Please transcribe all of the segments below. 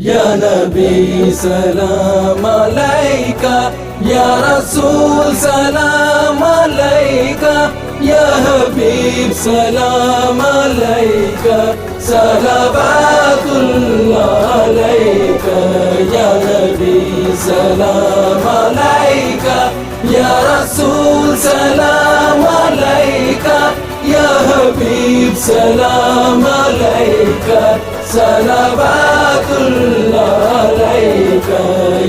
یا نبی سلام علیکہ، یا رسول سلام علیکہ، یا حبیب سلام علیکہ، صلوات اللہ علیکہ۔ یا نبی سلام علیکہ، یا رسول سلام علیکہ، یا حبیب سلام علیکہ، صلوات اللہ علیکہ۔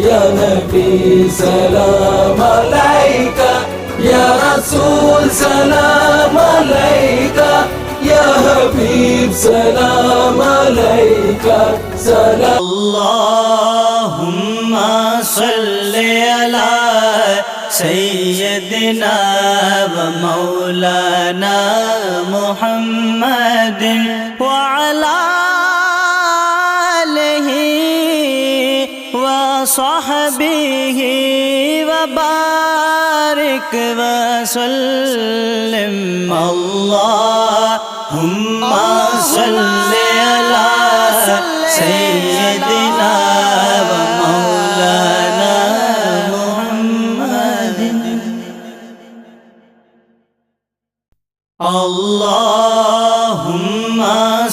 یا نبی سلام علیکہ، یا رسول سلام علیکہ، یا حبیب سلام علیکہ، اللہم صلی علی سیدنا و مولانا محمد وعلی آلہ وصحبہ وبارک وسلم۔ اللہم صلی علی سیدنا و مولانا محمد۔ اللہم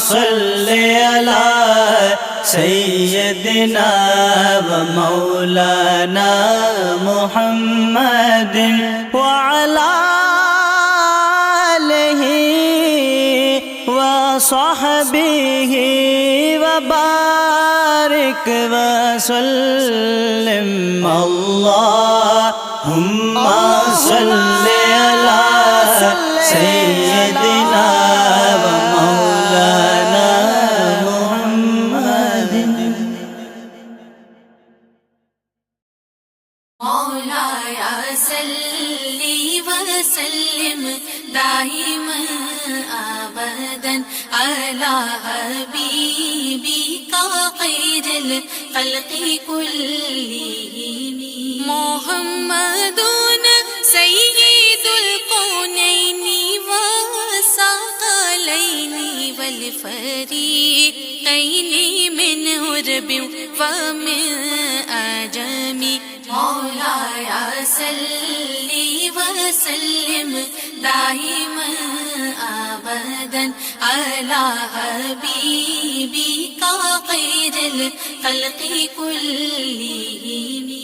صلی علی سیدنا و مولانا محمد وعلی آلہ وصحبہ وبارک وسلم۔ اللہم صلی علی سیدنا و مولانا محمد۔ مولایا صلی وسلم دائما ابدا علی حبیبک خیر الخلق کلہم۔ محمد سید الکونین والثقلین والفریقین من عرب ومن عجم۔ مولایا صلی وسلم دائما ابدا علی حبیبک خیر الخلق کلہم۔